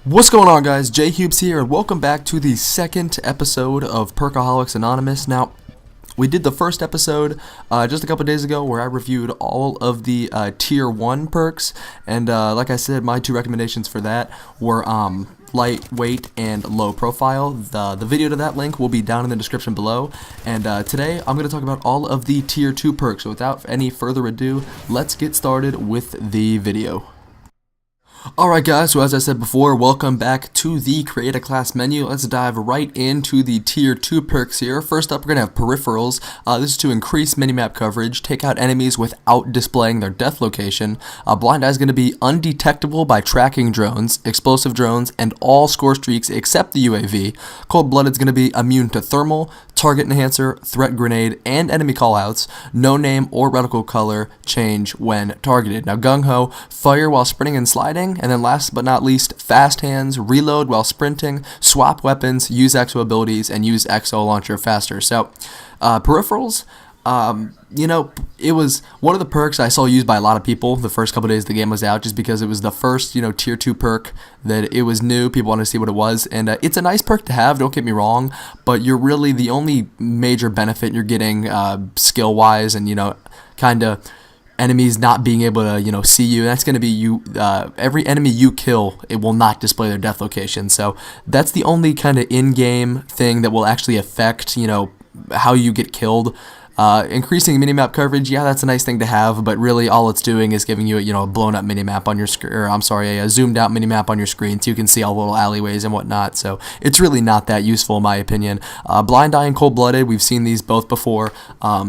What's going on, guys? J Hubes here, and welcome back to the second episode of Perkaholics Anonymous. Now, we did the first episode just a couple days ago where I reviewed all of the Tier 1 perks, and like I said, my two recommendations for that were lightweight and low profile. The video to that link will be down in the description below, and today I'm going to talk about all of the Tier 2 perks. So without any further ado, let's get started with the video. Alright guys, so as I said before, welcome back to the Create a Class menu. Let's dive right into the Tier 2 perks here. First up, we're going to have Peripherals. This is to increase minimap coverage, take out enemies without displaying their death location. Blind Eye is going to be undetectable by tracking drones, explosive drones, and all score streaks except the UAV. Cold-Blooded is going to be immune to thermal, target enhancer, threat grenade, and enemy callouts. No name or reticle color change when targeted. Now Gung Ho, fire while sprinting and sliding. And then last but not least, fast hands, reload while sprinting, swap weapons, use exo abilities, and use exo launcher faster. So, peripherals, it was one of the perks I saw used by a lot of people the first couple days the game was out, just because it was the first, Tier 2 perk that it was new. People wanted to see what it was, and it's a nice perk to have, don't get me wrong, but you're really the only major benefit you're getting skill-wise and, kind of enemies not being able to, see you. That's going to be you. Every enemy you kill, it will not display their death location. So that's the only kind of in-game thing that will actually affect, how you get killed. Increasing minimap coverage, yeah, that's a nice thing to have, but really all it's doing is giving you, a blown up minimap on your screen, or I'm sorry, a zoomed out minimap on your screen, so you can see all the little alleyways and whatnot. So it's really not that useful in my opinion. Blind Eye and Cold-Blooded, we've seen these both before.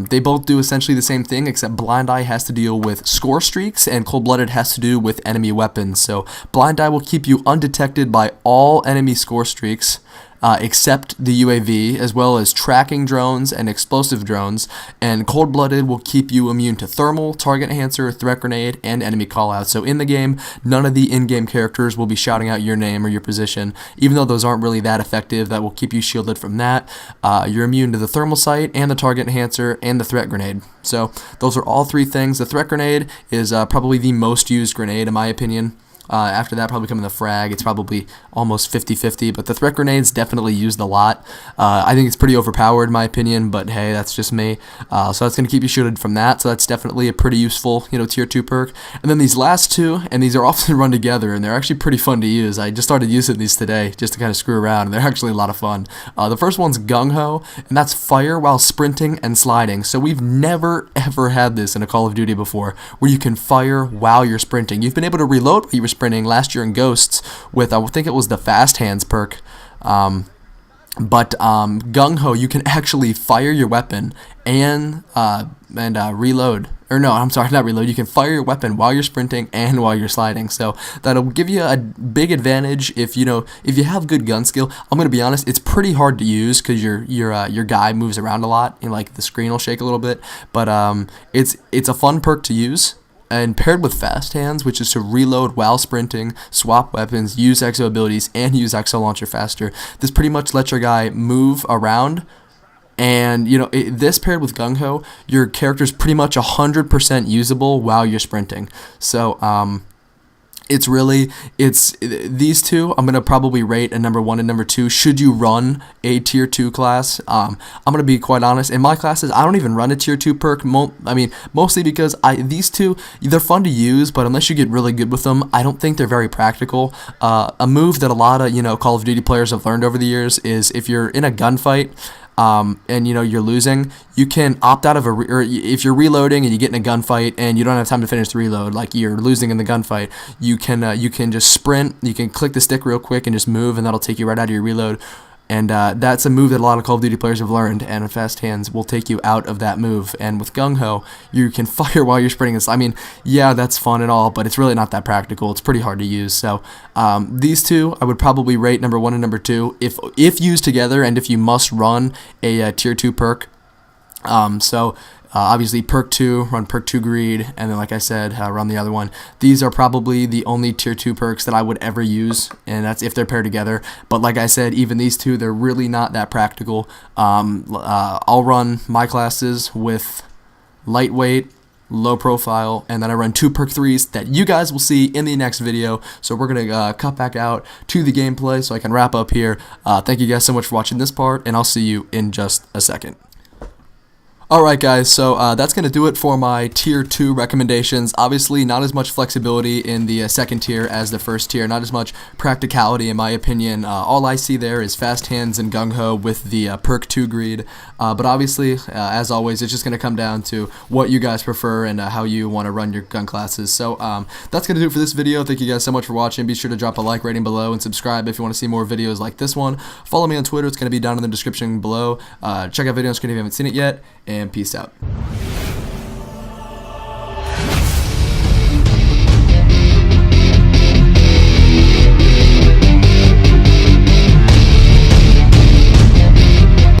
They both do essentially the same thing, except Blind Eye has to deal with score streaks, and Cold-Blooded has to do with enemy weapons. So Blind Eye will keep you undetected by all enemy score streaks, except the UAV, as well as tracking drones and explosive drones, and Cold-Blooded will keep you immune to thermal, target enhancer, threat grenade, and enemy callouts. So in the game, none of the in-game characters will be shouting out your name or your position, even though those aren't really that effective. That will keep you shielded from that. You're immune to the thermal sight, and the target enhancer, and the threat grenade. So those are all three things. The threat grenade is probably the most used grenade in my opinion. After that, probably coming the frag. It's probably almost 50-50, but the threat grenade's definitely used a lot. I think it's pretty overpowered in my opinion, but hey, that's just me. So that's going to keep you shielded from that, so that's definitely a pretty useful, Tier 2 perk. And then these last two, and these are often run together, and they're actually pretty fun to use. I just started using these today just to kind of screw around, and they're actually a lot of fun. The first one's Gung Ho, and that's fire while sprinting and sliding. So we've never, ever had this in a Call of Duty before, where you can fire while you're sprinting. You've been able to reload while you were sprinting last year in Ghosts with, I think it was the Fast Hands perk, but Gung Ho, you can actually fire your weapon and reload. Or no, I'm sorry, not reload. You can fire your weapon while you're sprinting and while you're sliding. So that'll give you a big advantage if you have good gun skill. I'm gonna be honest, it's pretty hard to use because your guy moves around a lot and like the screen will shake a little bit. But it's a fun perk to use. And paired with Fast Hands, which is to reload while sprinting, swap weapons, use exo abilities, and use exo launcher faster, this pretty much lets your guy move around. And, this paired with Gung Ho, your character's pretty much 100% usable while you're sprinting. So, it's these two I'm going to probably rate a number 1 and number 2 should you run a Tier 2 class. I'm going to be quite honest, in my classes I don't even run a Tier 2 perk, mostly because these two, they're fun to use, but unless you get really good with them, I don't think they're very practical. A move that a lot of Call of Duty players have learned over the years is if you're in a gunfight, and you're losing, you can opt out of or if you're reloading and you get in a gunfight and you don't have time to finish the reload, like you're losing in the gunfight, you can just sprint, you can click the stick real quick and just move, and that'll take you right out of your reload. And that's a move that a lot of Call of Duty players have learned, and Fast Hands will take you out of that move. And with Gung Ho, you can fire while you're sprinting. Yeah, that's fun and all, but it's really not that practical. It's pretty hard to use. So these two, I would probably rate number 1 and number 2 if used together, and if you must run a Tier 2 perk. Obviously, Perk 2, run Perk 2 Greed, and then, like I said, run the other one. These are probably the only Tier 2 perks that I would ever use, and that's if they're paired together. But like I said, even these two, they're really not that practical. I'll run my classes with Lightweight, low profile, and then I run 2 perk 3s that you guys will see in the next video. So we're going to cut back out to the gameplay so I can wrap up here. Thank you guys so much for watching this part, and I'll see you in just a second. Alright guys, so that's going to do it for my tier 2 recommendations. Obviously not as much flexibility in the second tier as the first tier, not as much practicality in my opinion. All I see there is fast hands and gung-ho with the perk 2 greed, but obviously as always it's just going to come down to what you guys prefer and how you want to run your gun classes. So that's going to do it for this video. Thank you guys so much for watching. Be sure to drop a like rating below and subscribe if you want to see more videos like this one. Follow me on Twitter, it's going to be down in the description below. Check out video on screen if you haven't seen it yet, and peace out.